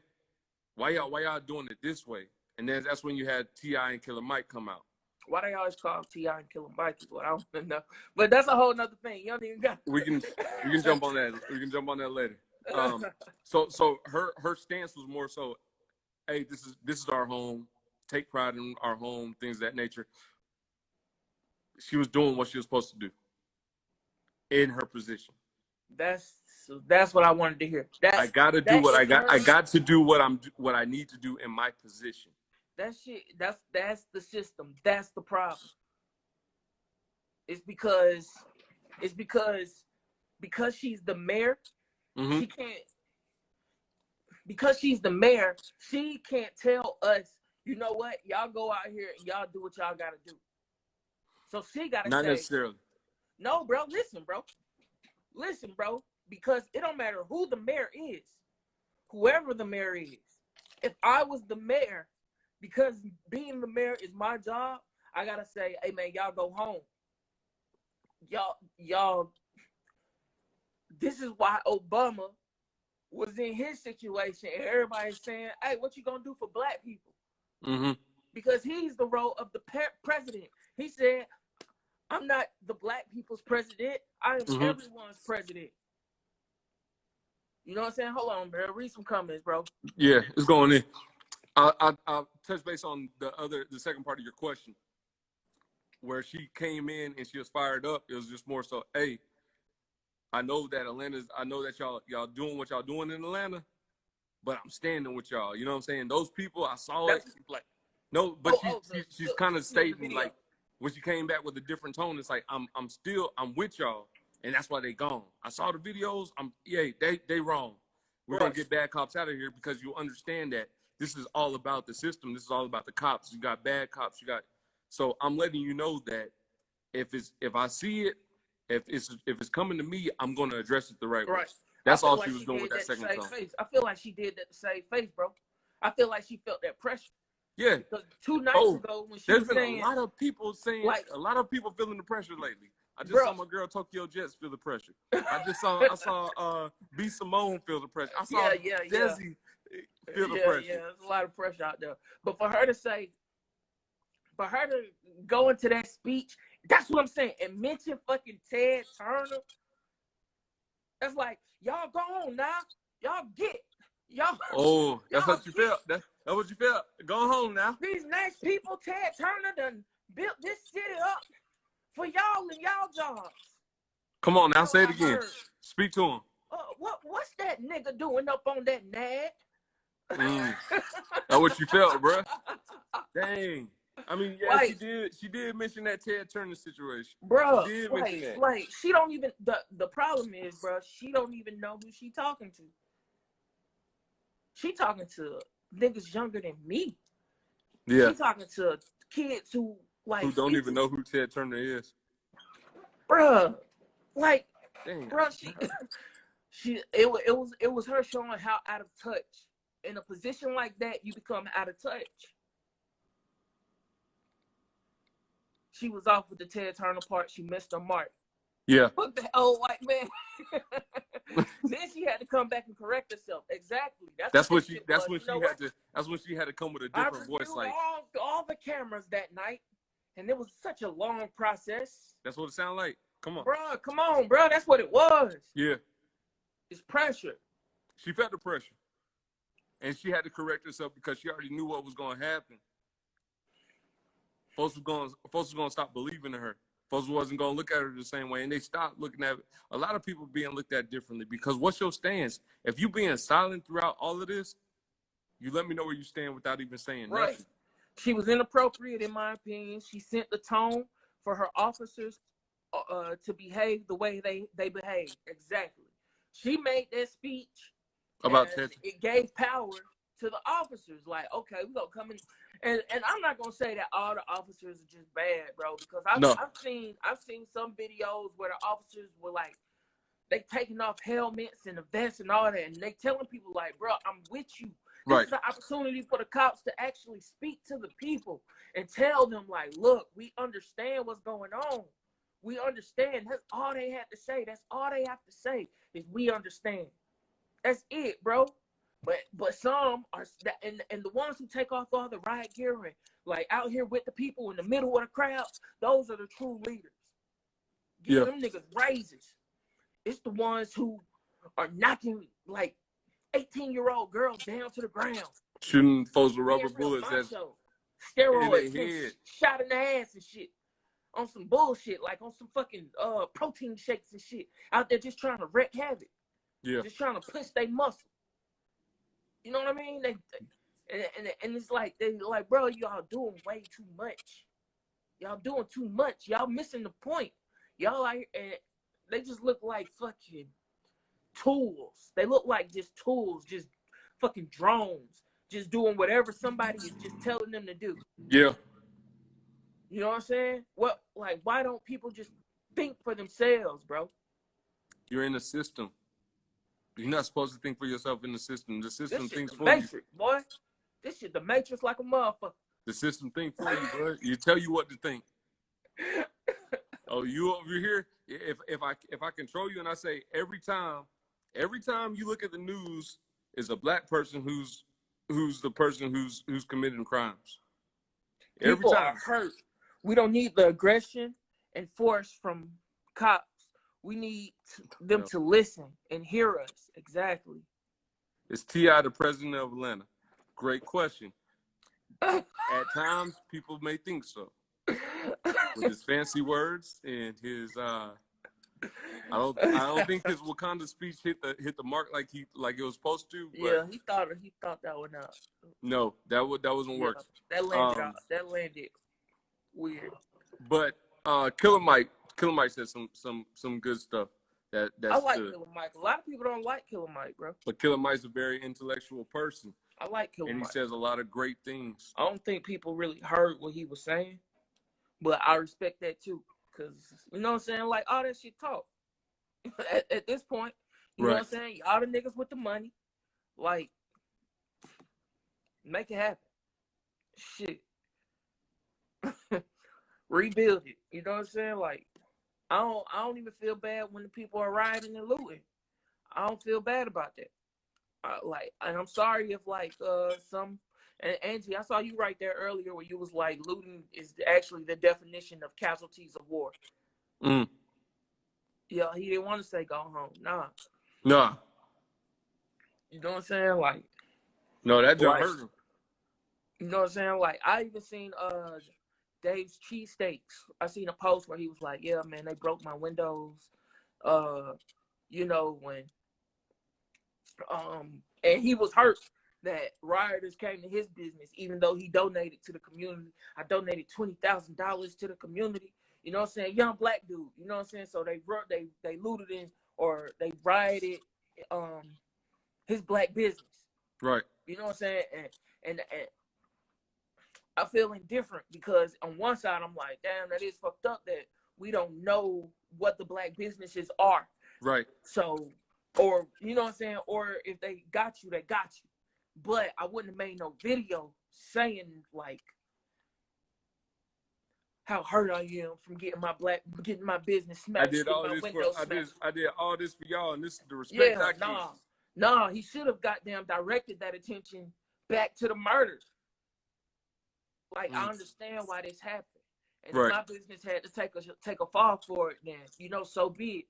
Why y'all doing it this way? And then that's when you had T.I. and Killer Mike come out. Why they always call T.I. and Killer Mike is what I don't know. But that's a whole nother thing. You don't even got. We can jump on that. We can jump on that later. So her stance was more so, hey, this is our home. Take pride in our home. Things of that nature. She was doing what she was supposed to do in her position. That's what I wanted to hear. I gotta do what I got. I got to do what I need to do in my position. That shit. That's the system. That's the problem. It's because she's the mayor. Mm-hmm. She can't. Because she's the mayor, she can't tell us, you know what, y'all go out here and y'all do what y'all gotta do. So she gotta say, not necessarily. No, bro, listen, bro. Because it don't matter who the mayor is, whoever the mayor is. If I was the mayor, because being the mayor is my job, I gotta say, hey man, y'all go home. y'all, this is why Obama was in his situation, and everybody's saying, hey, what you gonna do for black people? Mm-hmm. Because he's the role of the president. He said, I'm not the black people's president. I am everyone's president. You know what I'm saying? Hold on, bro. Read some comments, bro. Yeah, it's going in. I'll touch base on the second part of your question, where she came in and she was fired up. It was just more so, hey, I know that y'all doing what y'all doing in Atlanta, but I'm standing with y'all. You know what I'm saying? Those people, I saw it. Like, no, but she's kind of stating, like, when she came back with a different tone, it's like, I'm with y'all, and that's why they gone. I saw the videos. They wrong. We're gonna get bad cops out of here, because you understand that this is all about the system. This is all about the cops. You got bad cops. So I'm letting you know that if I see it, if it's coming to me, I'm gonna address it the right way. That's all she was doing with that second tone. I feel like she did that to save face, bro. I feel like she felt that pressure. Yeah. Because 2 nights ago, when she was saying, a lot of people saying, like, a lot of people feeling the pressure lately. I just saw my girl Tokyo Jets feel the pressure. I saw B Simone feel the pressure. I saw Desi feel the pressure. Yeah, there's a lot of pressure out there. But for her to go into that speech, that's what I'm saying, and mention fucking Ted Turner, that's like, y'all go on now. Y'all get. Y'all. Oh, that's what you felt. That's what you felt. Go home now. These nice people, Ted Turner done built this city up for y'all and y'all jobs. Come on now, say it again. Speak to him. What's that nigga doing up on that nag? That's what you felt, bro. Dang. I mean, yeah, like, she did mention that Ted Turner situation. Bro, like she don't even, the problem is, bro, she don't even know who she talking to. She talking to niggas younger than me. Yeah. She talking to kids who don't even know who Ted Turner is. Bruh, like, bro, it was her showing how out of touch. In a position like that, you become out of touch. She was off with the Ted Turner part. She missed her mark. Yeah. What the old white man? Then she had to come back and correct herself. Exactly. That's when she had to come with a different voice. Like all the cameras that night, and it was such a long process. That's what it sounded like. Come on, bro. Come on, bro. That's what it was. Yeah. It's pressure. She felt the pressure, and she had to correct herself because she already knew what was going to happen. Folks was gonna stop believing in her. Folks wasn't gonna look at her the same way, and they stopped looking at a lot of people being looked at differently. Because what's your stance? If you being silent throughout all of this, you let me know where you stand without even saying nothing. She was inappropriate, in my opinion. She set the tone for her officers to behave the way they behave. Exactly. She made that speech about it gave power to the officers. Like, okay, we're gonna come in. And I'm not gonna say that all the officers are just bad, bro, because I've seen some videos where the officers were like, they taking off helmets and the vests and all that, and they telling people like, bro, I'm with you. This is an opportunity for the cops to actually speak to the people and tell them like, look, we understand what's going on. We understand. That's all they have to say. That's all they have to say is we understand. That's it, bro. But some are, and the ones who take off all the riot gear and like out here with the people in the middle of the crowd, those are the true leaders. Give them niggas raises. It's the ones who are knocking like 18-year-old girls down to the ground, shooting folks with rubber bullets, steroids, shot in the ass and shit, on some bullshit, like on some fucking protein shakes and shit, out there just trying to wreak havoc. Yeah, just trying to push their muscle. You know what I mean? And it's like, they like, bro, y'all doing way too much. Y'all doing too much. Y'all missing the point. Y'all like, they just look like fucking tools. They look like just tools, just fucking drones, just doing whatever somebody is just telling them to do. Yeah. You know what I'm saying? What, like, why don't people just think for themselves, bro? You're in the system. You're not supposed to think for yourself in the system. The system thinks for you. Boy. This shit the Matrix like a motherfucker. The system thinks for you, bro. You tell you what to think. Oh, you over here? if I control you and I say every time you look at the news is a black person who's the person who's committing crimes. Every People time. are hurt. We don't need the aggression and force from cops. We need them to listen and hear us. Exactly. Is T.I. the president of Atlanta? Great question. At times, people may think so. With his fancy words and his, I don't think his Wakanda speech hit the mark like it was supposed to. But yeah, he thought that would not. No, that wasn't working. That landed weird. But Killer Mike said some good stuff. That's I like good. Killer Mike. A lot of people don't like Killer Mike, bro. But Killer Mike's a very intellectual person. I like Killer Mike. And he says a lot of great things. I don't think people really heard what he was saying, but I respect that too. Because, you know what I'm saying? Like, all that shit talk. at this point, you know what I'm saying? All the niggas with the money, like, make it happen. Shit. Rebuild it. You know what I'm saying? Like, I don't even feel bad when the people are rioting and looting. I don't feel bad about that. And I'm sorry if and Angie, I saw you right there earlier where you was like, looting is actually the definition of casualties of war. Mm. Yeah, he didn't want to say go home. Nah. You know what I'm saying? Like, no, that just hurt him. You know what I'm saying? Like, I even seen Dave's cheesesteaks. I seen a post where he was like, yeah, man, they broke my windows. You know, when and he was hurt that rioters came to his business, even though he donated to the community. I donated $20,000 to the community. You know what I'm saying? Young black dude. You know what I'm saying? So they looted or they rioted his black business. Right. You know what I'm saying? And I feel indifferent because on one side I'm like, damn, that is fucked up that we don't know what the black businesses are. Right. So, or, you know what I'm saying? Or if they got you, they got you. But I wouldn't have made no video saying like how hurt I am from getting my business smashed. I did all this for y'all, and this is the respect I give. Nah, he should have goddamn directed that attention back to the murders. Like, I understand why this happened. And if my business had to take a fall for it, then, you know, so be it.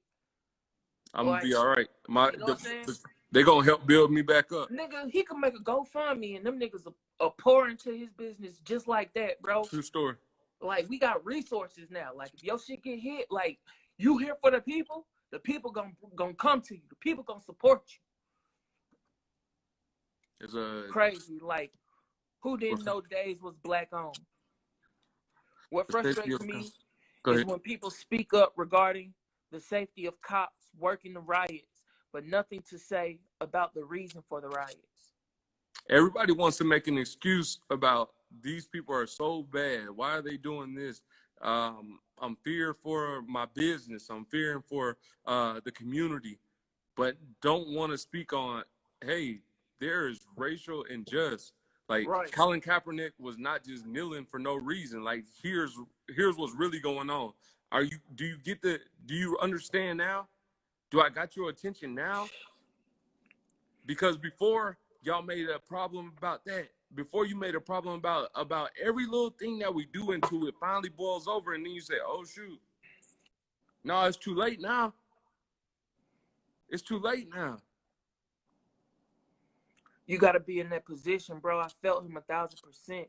I'm going to be all right. You know what I'm saying? They going to help build me back up. Nigga, he can make a GoFundMe, and them niggas are pouring into his business just like that, bro. True story. Like, we got resources now. Like, if your shit get hit, like, you here for the people gonna come to you. The people gonna support you. It's crazy. Like, who didn't know Days was black owned? What frustrates me is when people speak up regarding the safety of cops working the riots, but nothing to say about the reason for the riots. Everybody wants to make an excuse about these people are so bad. Why are they doing this? I'm fearing for my business. I'm fearing for the community, but don't want to speak on, hey, there is racial injustice. Like, Colin Kaepernick was not just kneeling for no reason. Like, here's what's really going on. Do you understand now? Do I got your attention now? Because before y'all made a problem about that, before you made a problem about every little thing that we do until it finally boils over, and then you say, oh shoot. No, it's too late now. It's too late now. You got to be in that position, bro. I felt him 1,000%.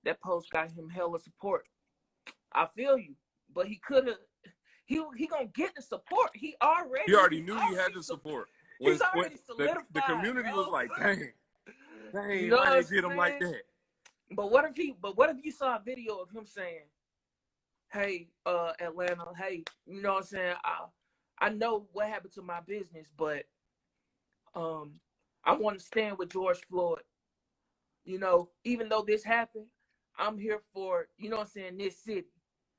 That post got him hella support. I feel you, but he could have. He gonna get the support. He already knew he had the support. He's already solidified. The community was like, dang, you know why they did him like that? But what if you saw a video of him saying, hey, Atlanta, hey, you know what I'm saying? I know what happened to my business, but I want to stand with George Floyd. You know, even though this happened, I'm here for, you know what I'm saying, this city.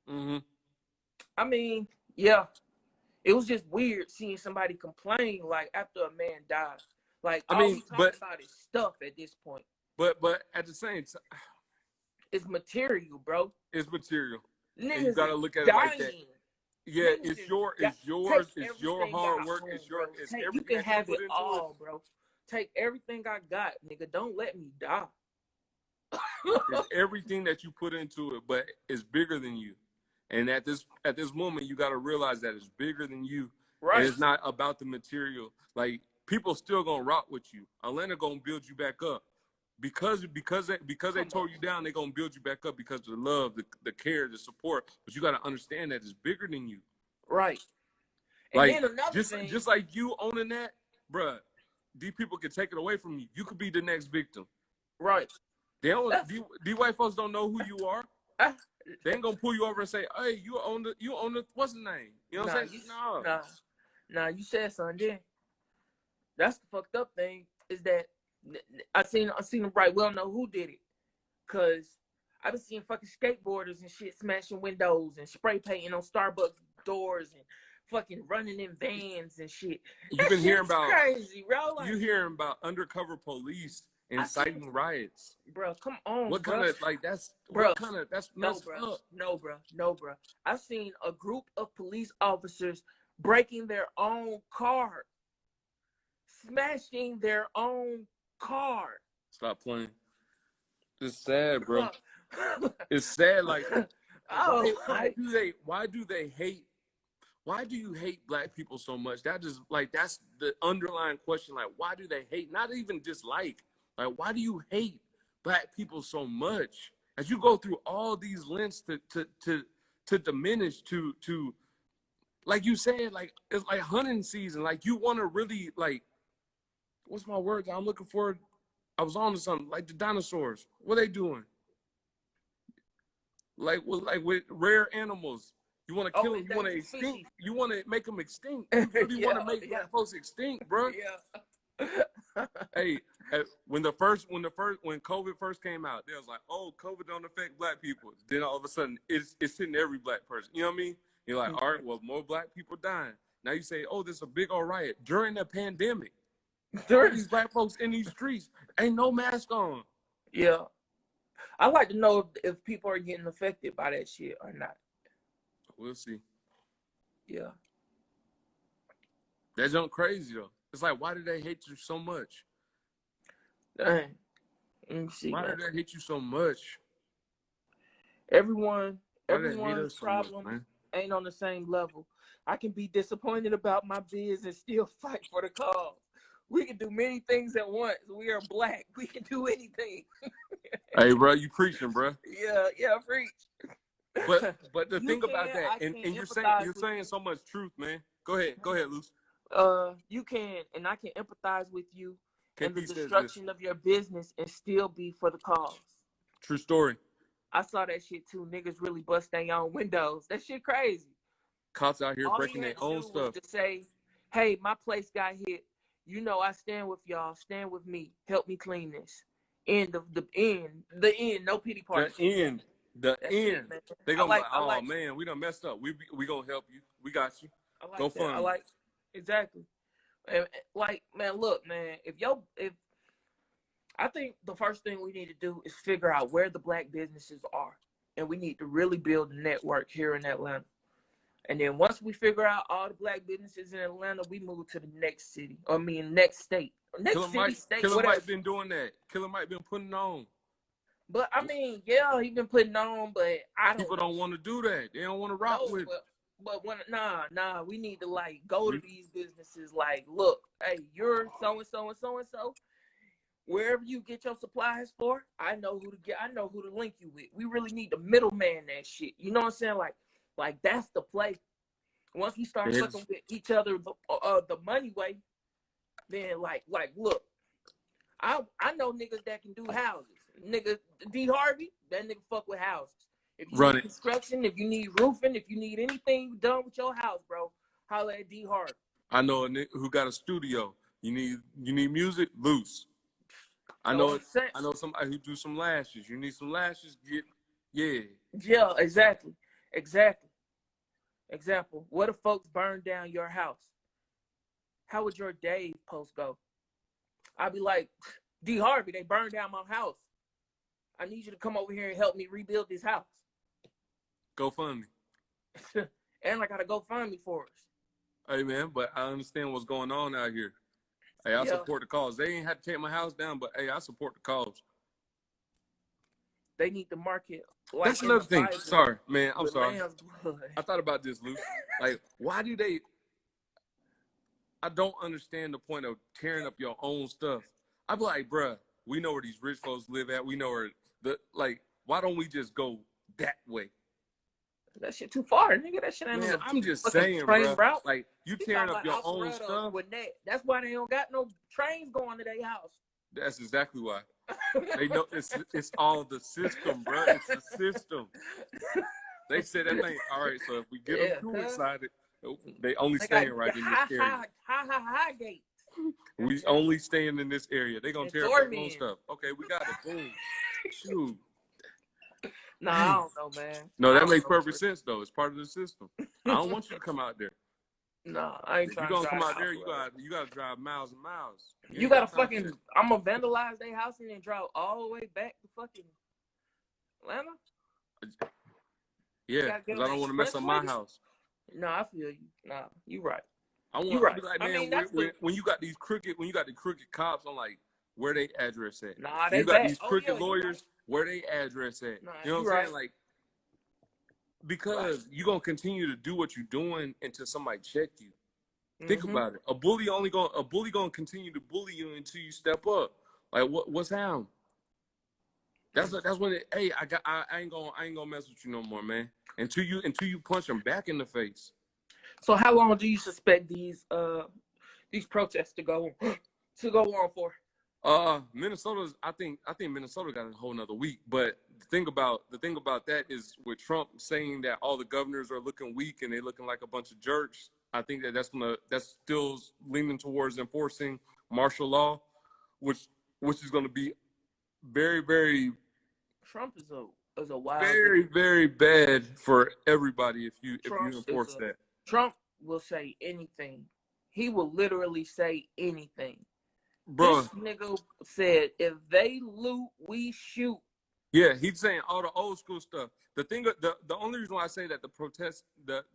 Mm-hmm. I mean, yeah, it was just weird seeing somebody complain like after a man died. Like, all we talking about is stuff at this point. But at the same time, it's material, bro. It's material. Niggas you gotta look at dying. it like that. Yeah, Niggas it's just yours, take it's your everything hard I work, own, it's bro. You everything can that you have put it into it. all, bro. Take everything I got, nigga. Don't let me die. It's everything that you put into it, but it's bigger than you. And at this moment, you got to realize that it's bigger than you, and Right. it's not about the material. Like, people still gonna rock with you. Atlanta gonna build you back up because they Come tore on. you down. They gonna build you back up because of the love, the care, the support. But you got to understand that it's bigger than you. Right. And Like, then another just thing. like you owning that, bruh, these people can take it away from you. You could be the next victim. Right. They don't. That's, These white folks don't know who you are. I, They ain't gonna pull you over and say, "Hey, you own the what's the name?" You know what I'm saying? No. nah, you said something then. That's the fucked up thing is that I seen them right. We don't know who did it, cause I've been seeing fucking skateboarders and shit smashing windows and spray painting on Starbucks doors and fucking running in vans and shit. You've That been hearing shit's about crazy, bro. Like, you hearing about undercover police I seen, inciting riots. bro. Come on, What bro. kind of like that's Bro, what kind of that's messed up. no, bro. I've seen a group of police officers breaking their own car, smashing their own car. Stop playing. It's sad, bro. Bro. It's sad. Like, Oh, why do they hate? Why do you hate black people so much? That is like that's the underlying question. Like, why do they hate? Not even dislike. Like, why do you hate black people so much? As you go through all these lengths to diminish to like you said, like it's like hunting season. Like you want to really like what's my word I'm looking for? I was on to something like the dinosaurs. What are they doing? Like with rare animals. You want to kill them. You want to extinct. You want to make them extinct. You really want to make black folks extinct, bro. Yeah. Hey, when COVID first came out, they was like, "Oh, COVID don't affect black people." Then all of a sudden, it's hitting every black person. You know what I mean? You're like, "All right, well, more black people dying." Now you say, "Oh, this is a big old riot during the pandemic." All these black folks in these streets ain't no mask on. Yeah. I like to know if people are getting affected by that shit or not. We'll see. Yeah. That junk crazy though. It's like, why do they hate you so much? Dang. Let me see. Why do they hate you so much? Everyone's So problem ain't on the same level. I can be disappointed about my biz and still fight for the cause. We can do many things at once. We are black. We can do anything. Hey, bro, you preaching, bro. Yeah, preach. But the thing about that, and you're saying so much truth, man. Go ahead, Luce. You can, and I can empathize with you KP and the destruction of your business and still be for the cause. True story. I saw that shit too. Niggas really bust their own windows. That shit crazy. Cops out here breaking their own stuff. To say, hey, my place got hit. You know, I stand with y'all. Stand with me. Help me clean this. End of the end. The end. No pity party. The end. That's end. They gonna be like, oh man, we done messed up. We gonna help you. We got you. I like Go that. fund. I like exactly. And, like, man, look, man. If I think the first thing we need to do is figure out where the black businesses are, and we need to really build a network here in Atlanta. And then once we figure out all the black businesses in Atlanta, we move to the next city. Next state. Killer Mike been doing that. Killer Mike been putting on. But I mean, yeah, he been putting on, but People don't want to do that. They don't want to rock with. But nah, we need to like go to these businesses. Like, look, hey, you're so and so and so and so. Wherever you get your supplies for, I know who to get. I know who to link you with. We really need the middleman that shit. You know what I'm saying? Like that's the play. Once we start fucking with each other the money way, then like look, I know niggas that can do houses. Nigga D Harvey, that nigga fuck with houses. If you need construction, if you need roofing, if you need anything done with your house, bro, holla at D Harvey. I know a nigga who got a studio. You need music, Loose. I know somebody who do some lashes. You need some lashes, Yeah, exactly. Example, what if folks burn down your house? How would your Dave post go? I'd be like, D Harvey, they burned down my house. I need you to come over here and help me rebuild this house. Go fund me. And I gotta go find me for us. Hey, man, but I understand what's going on out here. Hey, I support the cause. They ain't had to take my house down, but hey, I support the cause. They need to market. Like that's another thing. Sorry, man. I'm sorry. I thought about this, Luke. Like, why do they? I don't understand the point of tearing up your own stuff. I'd be like, bruh, we know where these rich folks live at. We know where why don't we just go that way? That shit too far, nigga. That shit ain't Man, on I'm just saying, bro. Route. Like, you tearing up your own stuff. That's why they don't got no trains going to their house. That's exactly why. They know it's all the system, bro. It's the system. They said that thing. All right, so if we get them too excited, they only staying right in this area. High gate. We only staying in this area. They gonna tear up their own stuff. Okay, we got it. Boom. Shoot. No, I don't know, man. No, that makes perfect sense though. It's part of the system. I don't want you to come out there. No, I ain't trying to. If you're gonna come out there, you gotta drive miles and miles. You gotta fucking. I'm gonna vandalize their house and then drive all the way back to fucking Atlanta. Yeah, because I don't want to mess up my house. No, I feel you. Nah, you right. I want to be like, man, when you got these crooked cops, I'm like, where they address at? Nah, you got these crooked lawyers, where they address at? Nah, you know what I'm saying? Like, because you're gonna continue to do what you're doing until somebody check you. Think about it. A bully gonna continue to bully you until you step up. Like, what's happening? That's when I ain't gonna mess with you no more, man. Until you punch them back in the face. So how long do you suspect these protests to go on for? Minnesota's. I think Minnesota got a whole nother week. But the thing about that is with Trump saying that all the governors are looking weak and they looking like a bunch of jerks. I think that's still leaning towards enforcing martial law, which is going to be very, very. Trump is a wild. Very, very bad for everybody if you enforce that. Trump will say anything. He will literally say anything. Bro, this nigga said, if they loot, we shoot. Yeah, he's saying all the old school stuff. The only reason why I say that the protests that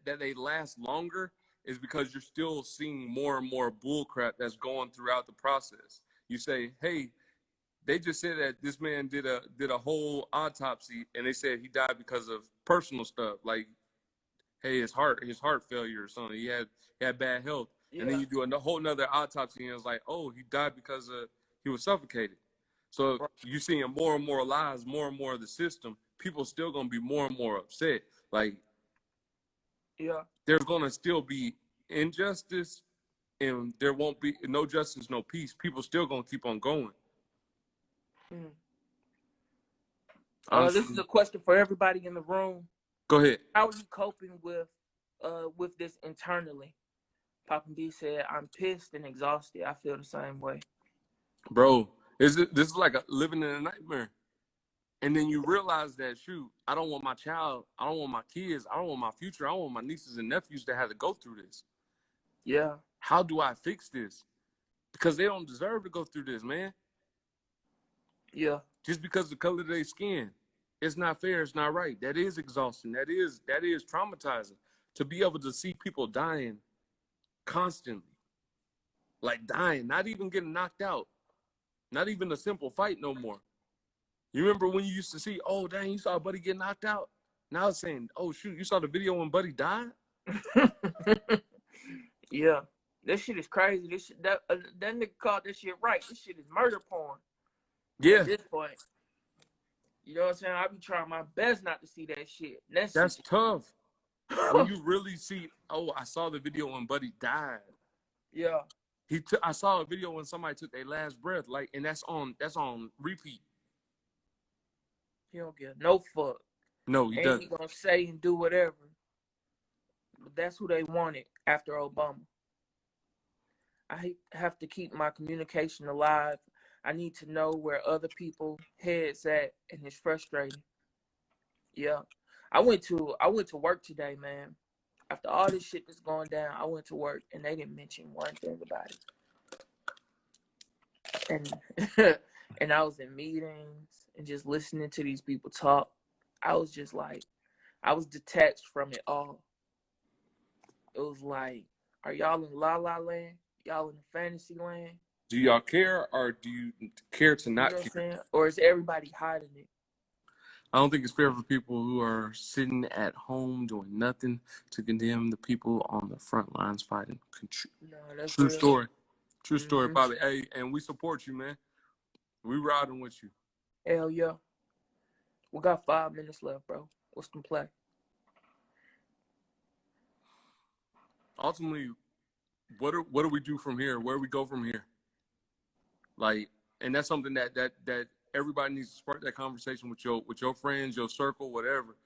they last longer is because you're still seeing more and more bull crap that's going throughout the process. You say, hey, they just said that this man did a whole autopsy and they said he died because of personal stuff, like, hey, his heart failure or something. He had bad health. Yeah. And then you do a whole nother autopsy and it's like, oh, he died because he was suffocated. So you're seeing more and more lies, more and more of the system. People still gonna be more and more upset. Like, yeah, there's gonna still be injustice, and there won't be no justice, no peace. People still gonna keep on going. This is a question for everybody in the room. Go ahead. How are you coping with this internally? Papa B said, "I'm pissed and exhausted. I feel the same way." Bro, this is like living in a nightmare. And then you realize that, shoot, I don't want my child, I don't want my kids, I don't want my future, I don't want my nieces and nephews to have to go through this. Yeah. How do I fix this? Because they don't deserve to go through this, man. Yeah. Just because of the color of their skin. It's not fair, it's not right. That is exhausting. That is traumatizing. To be able to see people dying constantly. Like dying, not even getting knocked out. Not even a simple fight no more. You remember when you used to see, oh, dang, you saw Buddy get knocked out? Now it's saying, oh, shoot, you saw the video when Buddy died? Yeah. That shit is crazy. This shit, that nigga called this shit right. This shit is murder porn. Yeah. At this point. You know what I'm saying? I be trying my best not to see that shit. That's tough. When you really see, oh, I saw the video when Buddy died. Yeah. I saw a video when somebody took their last breath, like, and that's on repeat. He don't give no fuck. No, he doesn't. He gonna say and do whatever. But that's who they wanted after Obama. I have to keep my communication alive. I need to know where other people heads at, and it's frustrating. Yeah. I went to work today, man. After all this shit that's going down, I went to work and they didn't mention one thing about it. And I was in meetings and just listening to these people talk. I was just like, I was detached from it all. It was like, are y'all in La La Land? Y'all in fantasy land? Do y'all care, or do you care to You know not what I'm care? saying? Or is everybody hiding it? I don't think it's fair for people who are sitting at home doing nothing to condemn the people on the front lines fighting. No, that's True real. story. True story, Mm-hmm. Bobby. Hey, and we support you, man. We riding with you. Hell yeah. We got 5 minutes left, bro. What's the play? Ultimately, what do we do from here? Where do we go from here? Like, and that's something that everybody needs to spark that conversation with your friends, your circle, whatever.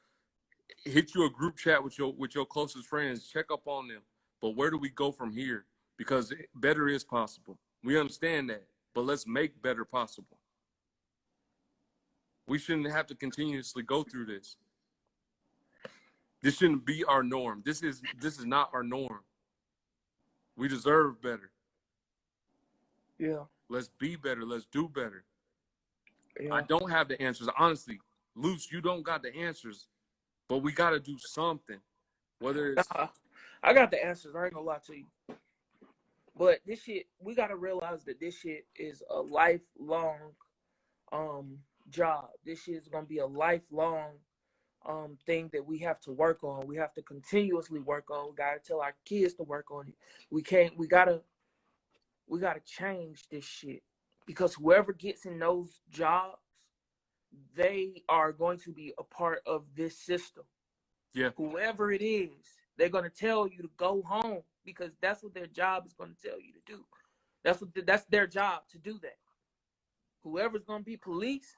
Hit you a group chat with your closest friends. Check up on them. But where do we go from here? Because better is possible. We understand that, but let's make better possible. We shouldn't have to continuously go through this. This shouldn't be our norm. This is not our norm. We deserve better. Yeah. Let's be better. Let's do better. Yeah. I don't have the answers. Honestly, Luce, you don't got the answers, but we got to do something. Whether it's... I got the answers. I ain't gonna lie to you. But this shit, we got to realize that this shit is a lifelong job. This shit is going to be a lifelong thing that we have to work on. We have to continuously work on. We got to tell our kids to work on it. We got to change this shit, because whoever gets in those jobs, they are going to be a part of this system. Yeah. Whoever it is, they're going to tell you to go home, because that's what their job is going to tell you to do. That's their job, to do that. Whoever's going to be police,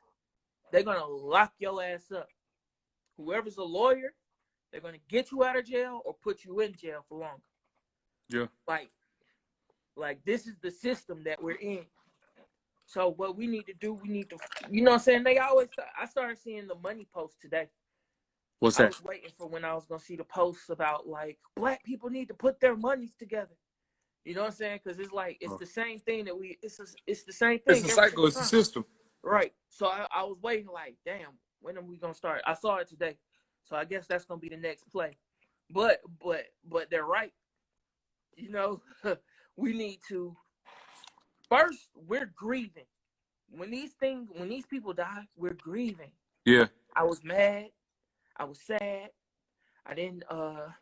they're going to lock your ass up. Whoever's a lawyer, they're going to get you out of jail or put you in jail for longer. Yeah. Like this is the system that we're in. So what we need to do, you know what I'm saying? I started seeing the money post today. What's that? I was waiting for when I was going to see the posts about, like, black people need to put their monies together. You know what I'm saying? Because it's like, it's the same thing it's the same thing. It's a cycle. It's a system. Right. So I was waiting, like, damn, when are we going to start? I saw it today. So I guess that's going to be the next play. But they're right. You know, we need to, first, we're grieving. When these people die, we're grieving. Yeah. I was mad. I was sad. I didn't want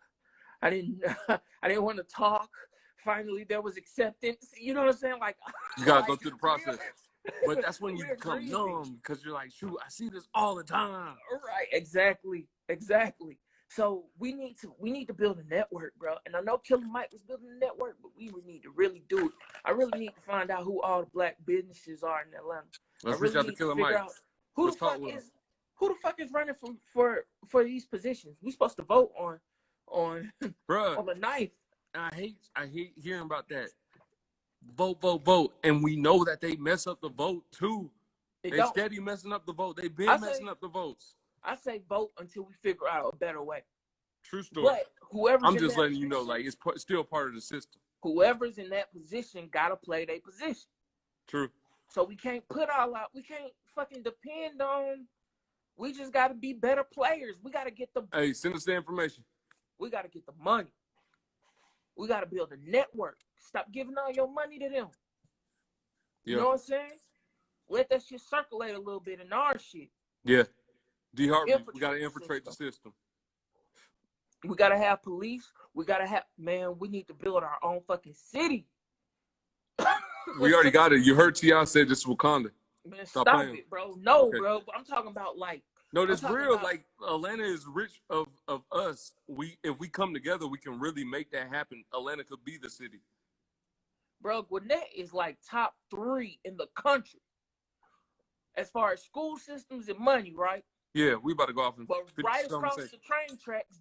to talk. Finally, there was acceptance. You know what I'm saying? Like, you gotta go through the process. But that's when you become numb, because you're like, shoot, I see this all the time. Right. Exactly. So we need to build a network, bro. And I know Killer Mike was building a network, but we would need to really do it. I really need to find out who all the black businesses are in Atlanta. Let's reach out to Killer Mike. Who the fuck is running for these positions? We supposed to vote on Bruh, on the 9th. I hate hearing about that. Vote. And we know that they mess up the vote too. They steady messing up the vote. They've been messing up the votes. I say vote until we figure out a better way. True story. But whoever's I'm just letting you know, like, it's still part of the system. Whoever's in that position gotta play their position. True. So we can't we can't fucking depend on. We just gotta be better players. We gotta get the. Hey, send us the information. We gotta get the money. We gotta build a network. Stop giving all your money to them. You know what I'm saying? Let that shit circulate a little bit in our shit. Yeah. D-Harvey, we gotta infiltrate the system. We gotta have police. We need to build our own fucking city. We already got it. You heard T.I. said this is Wakanda. Man, stop it, bro. No, okay. Bro. I'm talking about, like. No, that's real. Like, Atlanta is rich of us. If we come together, we can really make that happen. Atlanta could be the city. Bro, Gwinnett is like top 3 in the country as far as school systems and money, right? Yeah, we about to go off and. But right across the train tracks,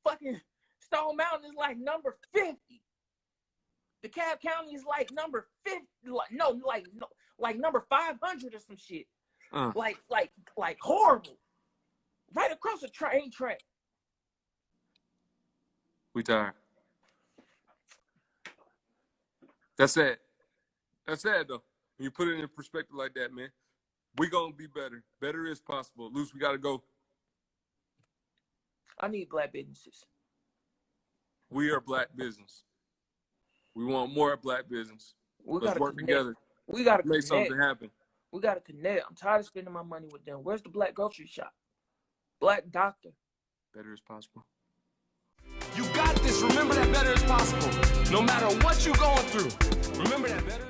fucking Stone Mountain is like number 50. DeKalb County is like number 50. Like number 500 or some shit. Like horrible. Right across the train track. We tired. That's sad. That's sad though. When you put it in perspective like that, man. We gonna be better. Better is possible. Luce, we gotta go. I need black businesses. We are black business. We want more black business. We Let's gotta work connect. together. We gotta Make connect. something happen. We gotta connect. I'm tired of spending my money with them. Where's the black grocery shop? Black doctor. Better is possible. You got this. Remember that better is possible. No matter what you're going through, remember that better